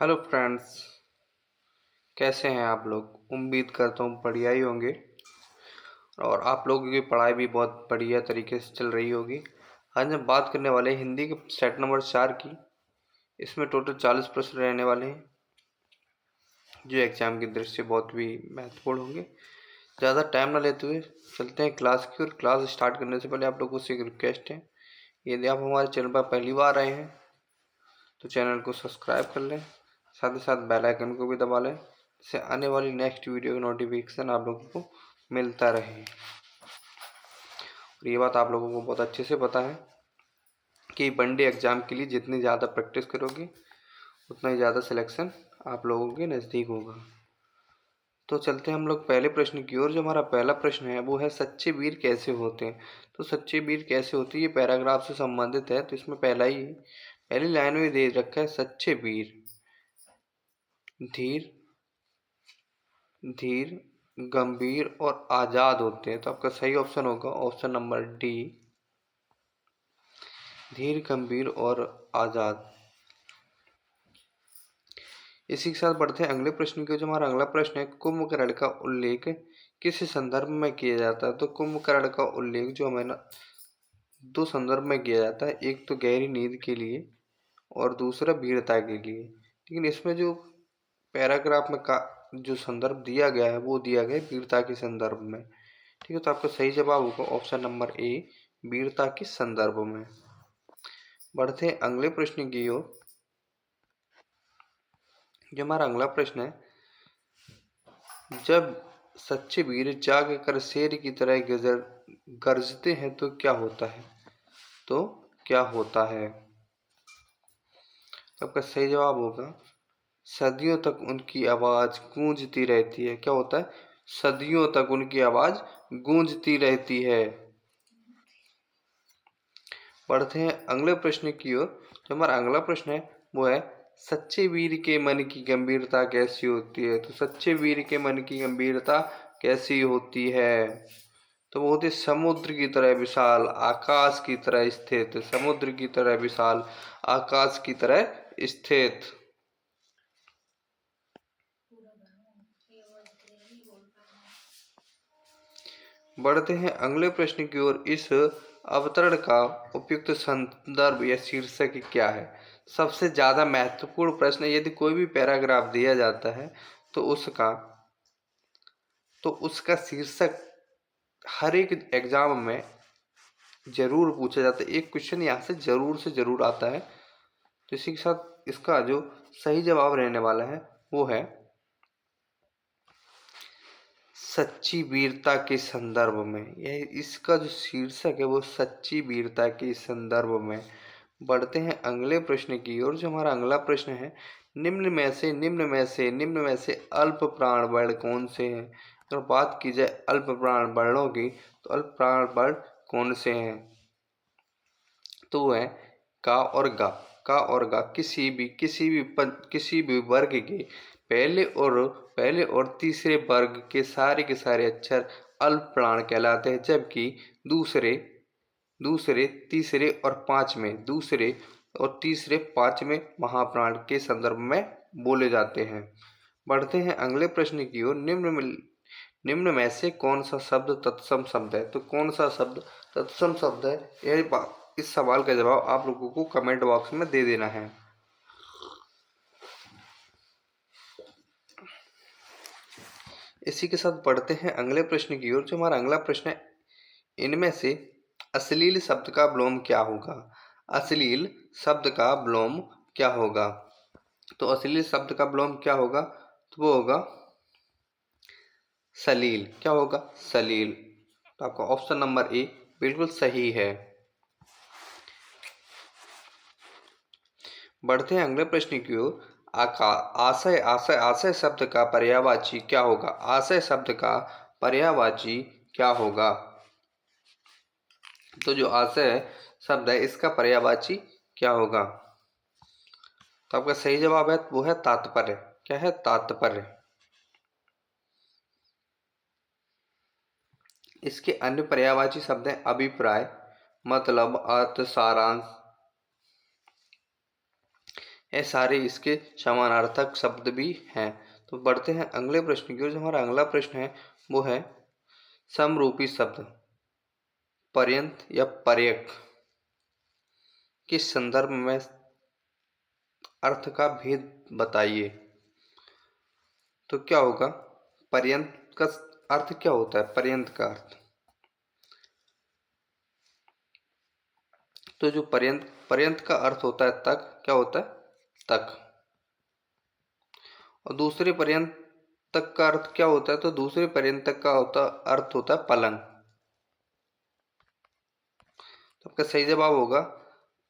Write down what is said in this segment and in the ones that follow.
Hello friends. कैसे हैं आप लोग? उम्मीद करता हूँ बढ़िया ही होंगे और आप लोगों की पढ़ाई भी बहुत बढ़िया तरीके से चल रही होगी। आज हम बात करने वाले हैं हिंदी के सेट नंबर 4 की। इसमें टोटल 40 प्रश्न रहने वाले हैं जो एग्जाम की दृष्टि से बहुत भी महत्वपूर्ण होंगे। ज़्यादा टाइम ना लेते हुए चलते हैं क्लास की और क्लास स्टार्ट करने से पहले आप लोगों से एक रिक्वेस्ट है, यदि आप हमारे चैनल पर पहली बार आए हैं तो चैनल को सब्सक्राइब कर लें, साथ ही साथ बेल आइकन को भी दबा लें जिससे आने वाली नेक्स्ट वीडियो का नोटिफिकेशन आप लोगों को मिलता रहे। और ये बात आप लोगों को बहुत अच्छे से पता है कि वनडे एग्ज़ाम के लिए जितनी ज़्यादा प्रैक्टिस करोगे उतना ही ज़्यादा सिलेक्शन आप लोगों के नज़दीक होगा। तो चलते हैं हम लोग पहले प्रश्न की ओर। जो हमारा पहला प्रश्न है वो है सच्चे वीर कैसे होते हैं। तो सच्चे वीर कैसे होते हैं ये पैराग्राफ से संबंधित है। तो इसमें पहली लाइन में दे रखा है सच्चे वीर धीर धीर गंभीर और आजाद होते हैं। तो आपका सही ऑप्शन होगा ऑप्शन नंबर डी, धीर गंभीर और आजाद। इसी के साथ बढ़ते हैं अगले प्रश्न की। जो हमारा अगला प्रश्न है कुंभकर्ण का उल्लेख किस संदर्भ में किया जाता है। तो कुंभकर्ण का उल्लेख जो हमें ना दो संदर्भ में किया जाता है, एक तो गहरी नींद के लिए और दूसरा वीरता के लिए। लेकिन इसमें जो पैराग्राफ में का जो संदर्भ दिया गया है वो दिया गया है वीरता के संदर्भ में। ठीक है, तो आपका सही जवाब होगा ऑप्शन नंबर ए, वीरता के संदर्भ में। बढ़ते हैं अगले प्रश्न की ओर। जो हमारा अगला प्रश्न है जब सच्चे वीर जाग कर शेर की तरह गरजते हैं तो क्या होता है। तो क्या होता है। तो आपका सही जवाब होगा सदियों तक उनकी आवाज गूंजती रहती है। क्या होता है? सदियों तक उनकी आवाज गूंजती रहती है। पढ़ते हैं अगले प्रश्न की ओर। जो हमारा अगला प्रश्न है वो है सच्चे वीर के मन की गंभीरता कैसी होती है। तो सच्चे वीर के मन की गंभीरता कैसी होती है। तो वो होती है समुद्र की तरह विशाल, आकाश की तरह स्थित। समुद्र की तरह विशाल, आकाश की तरह स्थित। बढ़ते हैं अगले प्रश्न की ओर। इस अवतरण का उपयुक्त संदर्भ या शीर्षक क्या है। सबसे ज्यादा महत्वपूर्ण प्रश्न, यदि कोई भी पैराग्राफ दिया जाता है तो उसका शीर्षक हर एक एग्जाम में जरूर पूछा जाता है। एक क्वेश्चन यहाँ से जरूर आता है। तो इसी के साथ इसका जो सही जवाब रहने वाला है वो है सच्ची वीरता के संदर्भ में। यह इसका जो शीर्षक है वो सच्ची वीरता के संदर्भ में। बढ़ते हैं अगले प्रश्न की ओर। जो हमारा अगला प्रश्न है निम्न में से अल्प प्राण वर्ण कौन से हैं। अगर बात की जाए अल्प प्राण वर्णों की तो अल्प प्राण वर्ण कौन से हैं। तो वो है का और गा। का और गा किसी भी वर्ग के पहले और तीसरे वर्ग के सारे अक्षर अल्प प्राण कहलाते हैं, जबकि दूसरे दूसरे तीसरे पांचवें महाप्राण के संदर्भ में बोले जाते हैं। बढ़ते हैं अगले प्रश्न की ओर। निम्न में से कौन सा शब्द तत्सम शब्द है। तो कौन सा शब्द तत्सम शब्द है, इस सवाल का जवाब आप लोगों को कमेंट बॉक्स में दे देना है। इसी के साथ बढ़ते हैं अगले प्रश्न की ओर। जो हमारा अगला प्रश्न है इनमें से अश्लील शब्द का विलोम क्या होगा। अश्लील शब्द का विलोम क्या होगा। तो अश्लील शब्द का विलोम क्या होगा। तो वो होगा सलील। क्या होगा? सलील। तो आपका ऑप्शन नंबर ए बिल्कुल सही है। बढ़ते हैं अगले प्रश्न की ओर। आशय आशय आशय शब्द का पर्यायवाची क्या होगा। आशय शब्द का पर्यायवाची क्या होगा। तो जो आशय शब्द है इसका पर्यायवाची क्या होगा। तो आपका सही जवाब है वो है तात्पर्य। क्या है? तात्पर्य। इसके अन्य पर्यायवाची शब्द हैं अभिप्राय, मतलब, अर्थ, सारांश, ये सारे इसके समानार्थक शब्द भी हैं। तो बढ़ते हैं अगले प्रश्न की ओर। जो हमारा अगला प्रश्न है वो है समरूपी शब्द पर्यंत या पर्यक किस संदर्भ में अर्थ का भेद बताइए। तो क्या होगा, पर्यंत का अर्थ क्या होता है? पर्यंत का अर्थ, तो जो पर्यंत पर्यंत का अर्थ होता है तक, क्या होता है? तक। और दूसरे पर्यंत तक का अर्थ क्या होता है? तो दूसरे पर्यंत तक का अर्थ होता है पलंग। तो आपका सही जवाब होगा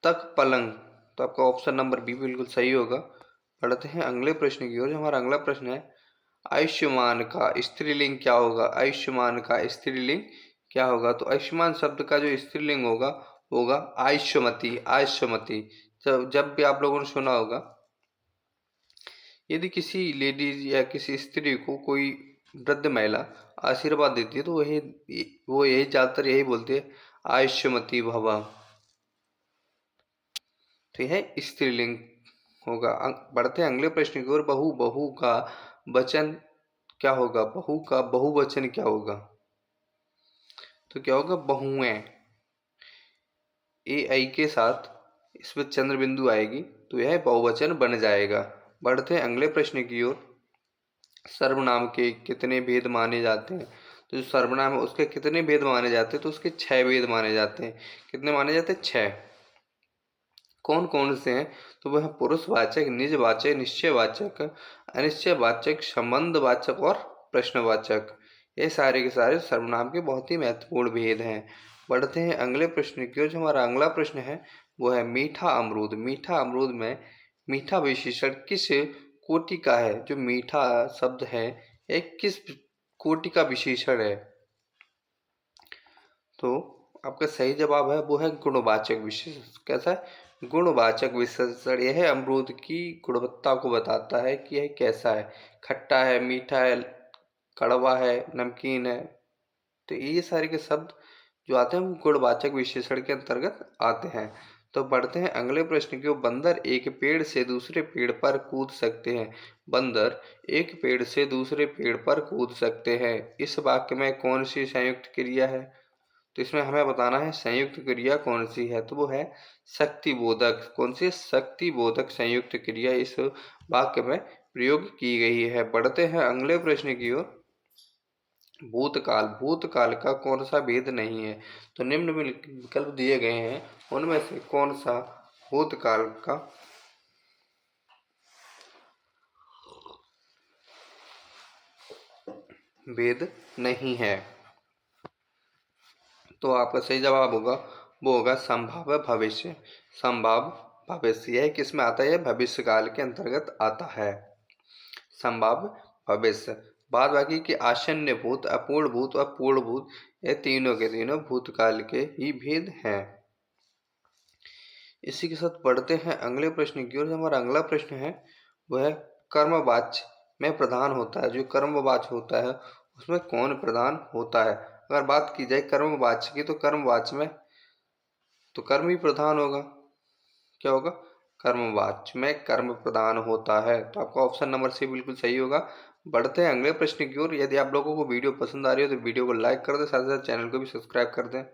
तक पलंग। तो आपका ऑप्शन नंबर बी बिल्कुल सही होगा। बढ़ते हैं अगले प्रश्न की ओर। जो हमारा अगला प्रश्न है आयुष्मान का स्त्रीलिंग क्या होगा। आयुष्मान का स्त्रीलिंग क्या होगा? तो आयुष्मान शब्द का जो स्त्रीलिंग होगा होगा आयुष्मती। आयुष्मती। जब भी आप लोगों ने सुना होगा, यदि किसी लेडीज या किसी स्त्री को कोई वृद्ध महिला आशीर्वाद देती है तो वो यही ज्यादातर यही बोलती है, आयुष्मती भव। तो यह स्त्रीलिंग होगा। बढ़ते हैं अगले प्रश्न की ओर। बहु बहु का वचन क्या होगा? बहु का बहुवचन क्या होगा? तो क्या होगा? बहुएं। ए आई के साथ इसमें चंद्र बिंदु आएगी तो यह बहुवचन बन जाएगा। बढ़ते हैं अगले प्रश्न की ओर। सर्वनाम के कितने भेद माने जाते हैं? तो जो सर्वनाम है उसके कितने भेद माने जाते हैं? तो उसके 6 भेद माने जाते हैं। कितने माने जाते हैं? 6। कौन कौन से हैं? तो वह पुरुषवाचक, निजवाचक, निश्चयवाचक, अनिश्चयवाचक, संबंधवाचक और प्रश्नवाचक। ये सारे के सारे सर्वनाम के बहुत ही महत्वपूर्ण भेद हैं। बढ़ते हैं अगले प्रश्न की ओर। जो हमारा अगला प्रश्न है वो है मीठा अमरूद। मीठा अमरूद में मीठा विशेषण किस कोटि का है? जो मीठा शब्द है एक किस कोटि का विशेषण है? तो आपका सही जवाब है वो है गुणवाचक विशेषण। कैसा है? गुणवाचक विशेषण। यह अमरूद की गुणवत्ता को बताता है कि यह कैसा है, खट्टा है, मीठा है, कड़वा है, नमकीन है। तो ये सारे के शब्द जो आते हैं वो गुणवाचक विशेषण के अंतर्गत आते हैं। तो बढ़ते हैं अगले प्रश्न की ओर। बंदर एक पेड़ से दूसरे पेड़ पर कूद सकते हैं। बंदर एक पेड़ से दूसरे पेड़ पर कूद सकते हैं। इस वाक्य में कौन सी संयुक्त क्रिया है? तो इसमें हमें बताना है संयुक्त क्रिया कौन सी है। तो वो है शक्तिबोधक। कौन सी? शक्तिबोधक संयुक्त क्रिया इस वाक्य में प्रयोग की गई है। बढ़ते हैं अगले प्रश्न की ओर। भूतकाल। भूतकाल का कौन सा भेद नहीं है? तो निम्न में विकल्प दिए गए हैं, उनमें से कौन सा भूतकाल का भेद नहीं है? तो आपका सही जवाब होगा वो होगा संभाव्य भविष्य। संभाव्य भविष्य यह किस में आता है? यह भविष्य काल के अंतर्गत आता है। संभाव्य भविष्य। बाद बाकी के आसन्न भूत, अपूर्ण भूत और पूर्ण भूत, ये तीनों के तीनों भूतकाल के ही भेद हैं। इसी के साथ बढ़ते हैं अगले प्रश्न की ओर। हमारा अगला प्रश्न है वह कर्मवाच्य में प्रधान होता है। जो कर्मवाच्य होता है उसमें कौन प्रधान होता है? अगर बात की जाए कर्मवाच्य की तो कर्मवाच्य में तो कर्म ही प्रधान होगा। क्या होगा? कर्मवाच्य में कर्म प्रधान होता है। तो आपका ऑप्शन नंबर सी बिल्कुल सही होगा। बढ़ते हैं अगले प्रश्न की ओर। यदि आप लोगों को वीडियो पसंद आ रही हो तो वीडियो को लाइक कर दें, साथ ही साथ चैनल को भी सब्सक्राइब कर दें।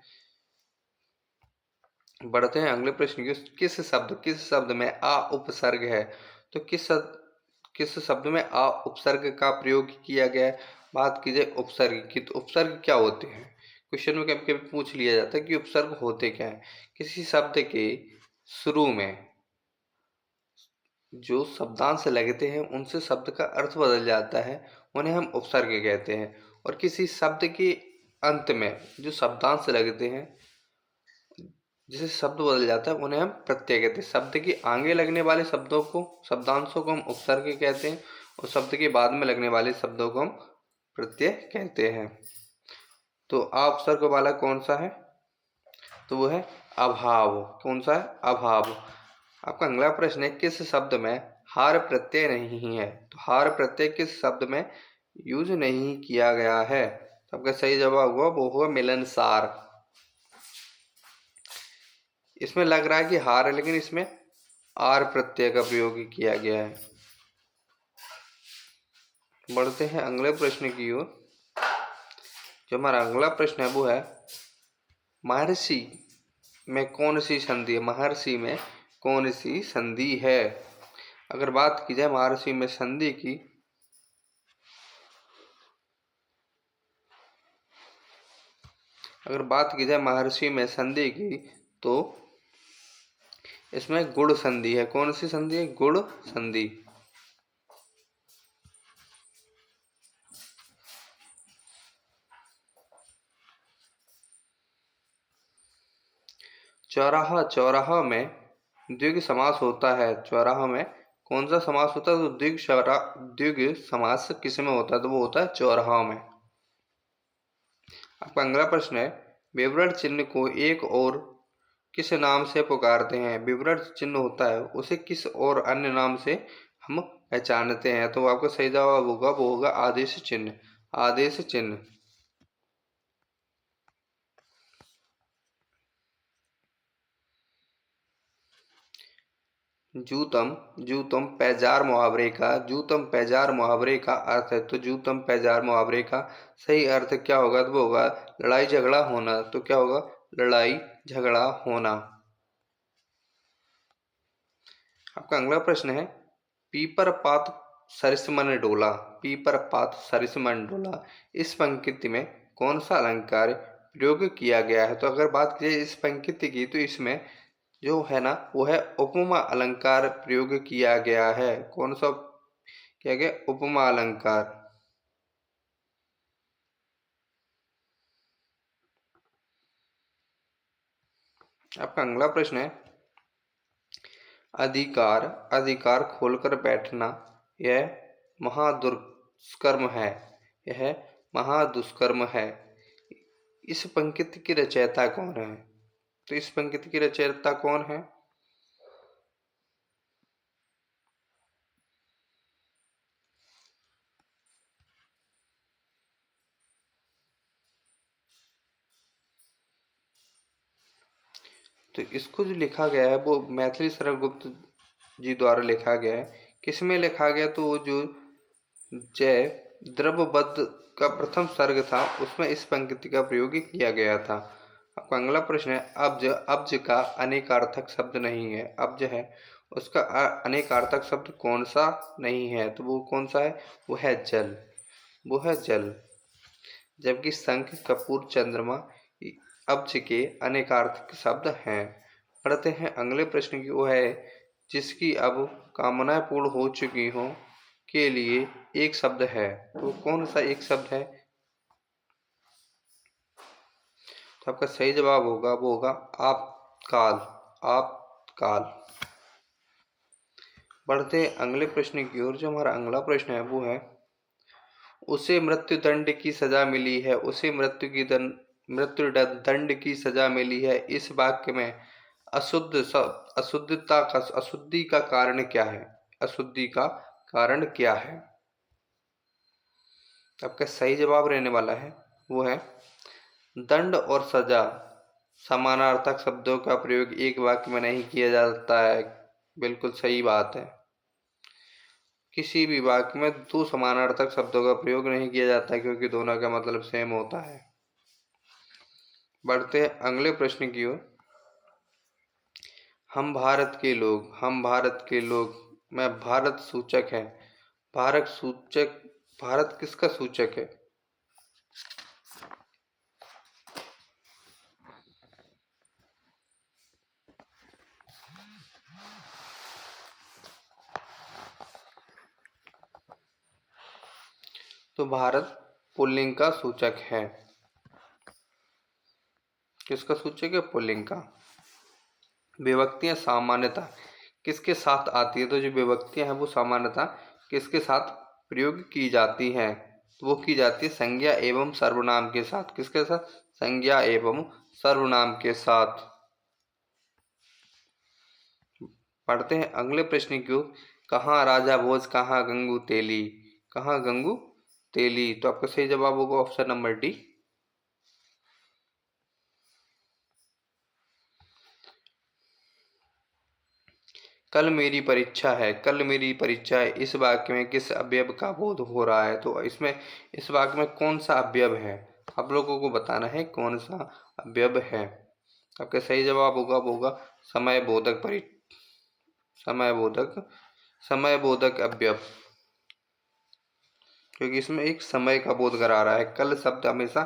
बढ़ते हैं अगले प्रश्न की। किस शब्द में आ उपसर्ग है? तो किस शब्द में आ उपसर्ग का प्रयोग किया गया है? बात की जाए उपसर्ग की तो उपसर्ग क्या होते हैं? क्वेश्चन में कभी कभी पूछ लिया जाता है कि उपसर्ग होते क्या है। किसी शब्द के शुरू में जो शब्दांश लगते हैं उनसे शब्द का अर्थ बदल जाता है, उन्हें हम उपसर्ग कहते हैं। और किसी शब्द के अंत में जो शब्दांश लगते हैं जिसे शब्द बदल जाता है उन्हें हम प्रत्यय कहते हैं। शब्द के आगे लगने वाले शब्दों को, शब्दांशों को हम उपसर्ग कहते हैं और शब्द के बाद में लगने वाले शब्दों को हम प्रत्यय कहते हैं। तो आ उपसर्ग वाला कौन सा है? तो वो है अभाव। कौन सा है? अभाव। आपका अगला प्रश्न है किस शब्द में हार प्रत्यय नहीं है? तो हार प्रत्यय किस शब्द में यूज नहीं किया गया है? तो आपका सही जवाब हुआ वो होगा मिलनसार। इसमें लग रहा है कि हार है लेकिन इसमें आर प्रत्यय का प्रयोग किया गया है। बढ़ते हैं अगले प्रश्न की ओर। जो हमारा अगला प्रश्न है वो है महर्षि में कौन सी संधि है। महर्षि में कौन सी संधि है। अगर बात की जाए महर्षि में संधि की, महर्षि में संधि की, तो इसमें गुण संधि है। कौन सी संधि है? गुण संधि। चौराहा, चौराहा में द्विगु समास होता है। चौराहा में कौन सा समास होता है? तो द्विगु समास किस में होता है? तो वो होता है चौराहा में। आपका अगला प्रश्न है विवरण चिन्ह को एक और किस नाम से पुकारते हैं। विवरण चिन्ह होता है उसे किस और अन्य नाम से हम पहचानते हैं। तो आपका सही जवाब होगा वो होगा आदेश चिन्ह। आदेश चिन्ह। जूतम, जूतम पैजार मुहावरे का, जूतम पैजार मुहावरे का अर्थ है। तो जूतम पैजार मुहावरे का सही अर्थ क्या होगा? तो वो होगा लड़ाई झगड़ा होना। तो क्या होगा? लड़ाई झगड़ा होना। आपका अगला प्रश्न है पीपर पात सरिस मन डोला। पीपर पात सरिस मन डोला, इस पंक्ति में कौन सा अलंकार प्रयोग किया गया है। तो अगर बात की जाए इस पंक्ति की, तो इसमें जो है ना वो है उपमा अलंकार प्रयोग किया गया है। कौन सा किया गया? उपमा अलंकार। आपका अगला प्रश्न है अधिकार, अधिकार खोलकर बैठना यह महादुष्कर्म है। यह महादुष्कर्म है। इस पंक्ति की रचयिता कौन है? तो इस पंक्ति की रचयिता कौन है? तो इसको जो लिखा गया है वो मैथिली शरण गुप्त जी द्वारा लिखा गया है। किसमें लिखा गया? तो वो जो जय द्रव्यबद्ध का प्रथम सर्ग था उसमें इस पंक्ति का प्रयोग किया गया था। आपका अगला प्रश्न है अब्ज, अब्ज का अनेकार्थक शब्द नहीं है। अब्ज है उसका अनेकार्थक शब्द कौन सा नहीं है? तो वो कौन सा है? वो है जल। वो है जल। जबकि शंख, कपूर, चंद्रमा अब्ज के अनेकार्थक शब्द हैं। पढ़ते हैं अगले प्रश्न की। वो है जिसकी अब कामनाएं पूर्ण हो चुकी हों के लिए एक शब्द है। तो कौन सा एक शब्द है? तो आपका सही जवाब होगा वो होगा आपकाल। आपकाल। बढ़ते हैं अगले प्रश्न की ओर। जो हमारा अगला प्रश्न है वो है उसे मृत्यु दंड की सजा मिली है। उसे मृत्यु दंड की सजा मिली है। इस वाक्य में अशुद्धि का कारण क्या है? अशुद्धि का कारण क्या है? आपका सही जवाब रहने वाला है वो है दंड और सजा समानार्थक शब्दों का प्रयोग एक वाक्य में नहीं किया जा सकता है। बिल्कुल सही बात है। किसी भी वाक्य में दो समानार्थक शब्दों का प्रयोग नहीं किया जाता क्योंकि दोनों का मतलब सेम होता है। बढ़ते हैं अगले प्रश्न की ओर। हम भारत के लोग, हम भारत के लोग में भारत सूचक है। भारत सूचक, भारत किसका सूचक है? तो भारत पुल्लिंग का सूचक है। किसका सूचक है? पुल्लिंग का। विभक्तियां सामान्यतः किसके साथ आती है? तो जो विभक्तियां हैं वो सामान्यतः किसके साथ प्रयोग की जाती हैं? तो वो की जाती है संज्ञा एवं सर्वनाम के साथ। किसके साथ? संज्ञा एवं सर्वनाम के साथ। पढ़ते हैं अगले प्रश्न की ओर। कहाँ राजा भोज, कहाँ गंगू तेली। कहाँ गंगू तेली। तो आपका सही जवाब होगा ऑप्शन नंबर डी। कल मेरी परीक्षा है, कल मेरी परीक्षा है, इस वाक्य में किस अवयव का बोध हो रहा है? तो इसमें इस वाक्य में कौन सा अवयव है, आप लोगों को बताना है कौन सा अवयव है। आपका सही जवाब होगा वो होगा समय बोधक समय बोधक अवयव, क्योंकि इसमें एक समय का बोध करा रहा है। कल शब्द हमेशा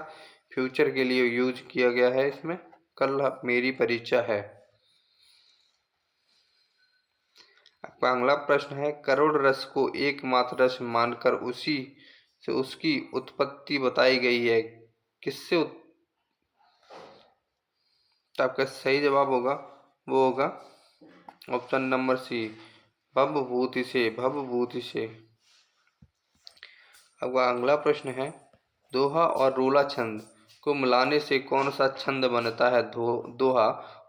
फ्यूचर के लिए यूज किया गया है इसमें, कल मेरी परीक्षा है। आपका अगला प्रश्न है, करोड़ रस को एकमात्र रस मानकर उसी से उसकी उत्पत्ति बताई गई है, किससे तो आपका सही जवाब होगा वो होगा ऑप्शन नंबर सी, भवभूति से, भवभूति से। अब अगला प्रश्न है, दोहा और रोला छंद को मिलाने से कौन सा छंद बनता है? दोहा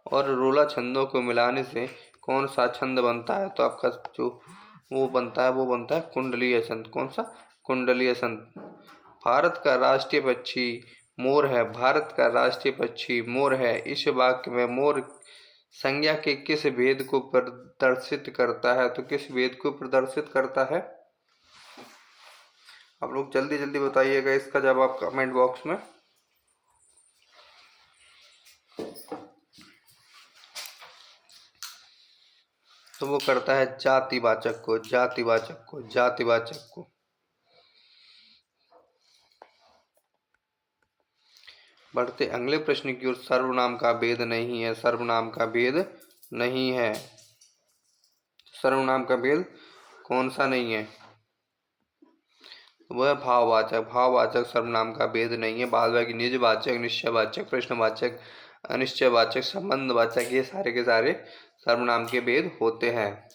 और रोला छंदों को मिलाने से कौन सा छंद बनता है? तो आपका जो वो बनता है कुंडलीय छंद। कौन सा? कुंडलीय छंद। भारत का राष्ट्रीय पक्षी मोर है, भारत का राष्ट्रीय पक्षी मोर है। इस वाक्य में मोर संज्ञा के किस भेद को प्रदर्शित करता है? तो किस भेद को प्रदर्शित करता है? आप लोग जल्दी जल्दी बताइएगा इसका जवाब कमेंट बॉक्स में। तो वो करता है जातिवाचक को, जातिवाचक को, जातिवाचक को। बढ़ते अगले प्रश्न की ओर, सर्वनाम का भेद नहीं है, सर्वनाम का भेद नहीं है। सर्वनाम का भेद कौन सा नहीं है? वह भाववाचक, भाववाचक सर्वनाम का भेद नहीं है। बादबाकी निजवाचक, निश्चयवाचक, प्रश्नवाचक, अनिश्चयवाचक, संबंधवाचक, ये सारे के सारे सर्वनाम के भेद होते हैं।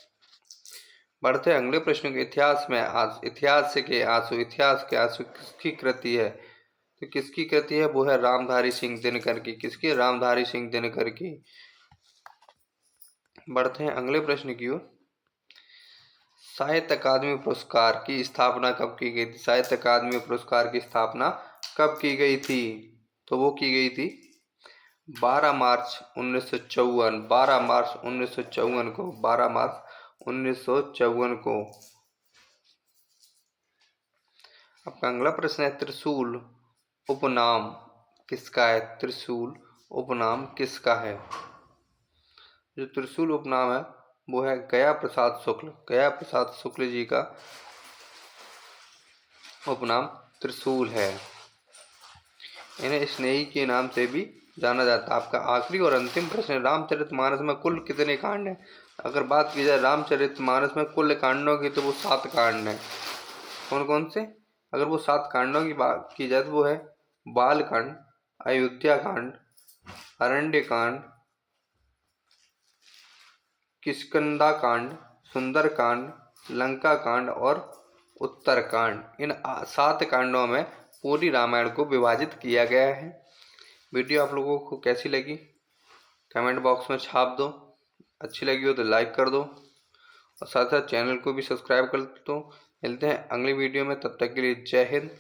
बढ़ते अगले प्रश्न के, इतिहास में इतिहास के आंसू, इतिहास के आंसू किसकी कृति है? तो किसकी कृति है? वो है रामधारी सिंह दिनकर की। किसकी? रामधारी सिंह दिनकर की। बढ़ते हैं अगले प्रश्न की ओर, साहित्य अकादमी पुरस्कार की स्थापना कब की गई थी? साहित्य अकादमी पुरस्कार की स्थापना कब की गई थी? तो वो की गई थी 12 मार्च 1954, 12 मार्च 1954 को, 12 मार्च 1954 को। आपका अगला प्रश्न है, त्रिशूल उपनाम किसका है? त्रिशूल उपनाम किसका है? जो त्रिशूल उपनाम है वो है गया प्रसाद शुक्ल, गया प्रसाद शुक्ल जी का उपनाम त्रिशूल है। इन्हें स्नेही के नाम से भी जाना जाता है। आपका आखिरी और अंतिम प्रश्न, रामचरितमानस में कुल कितने कांड हैं? अगर बात की जाए रामचरितमानस में कुल कांडों की, तो वो 7 कांड हैं। कौन कौन से? अगर वो 7 कांडों की बात की जाए तो वो है बालकांड, अयोध्या कांड, अरण्य कांड, किष्किंधा कांड, सुंदर कांड, लंका कांड और उत्तर कांड। इन 7 कांडों में पूरी रामायण को विभाजित किया गया है। वीडियो आप लोगों को कैसी लगी कमेंट बॉक्स में छाप दो, अच्छी लगी हो तो लाइक कर दो और साथ साथ चैनल को भी सब्सक्राइब कर दो। मिलते हैं अगली वीडियो में, तब तक के लिए जय हिंद,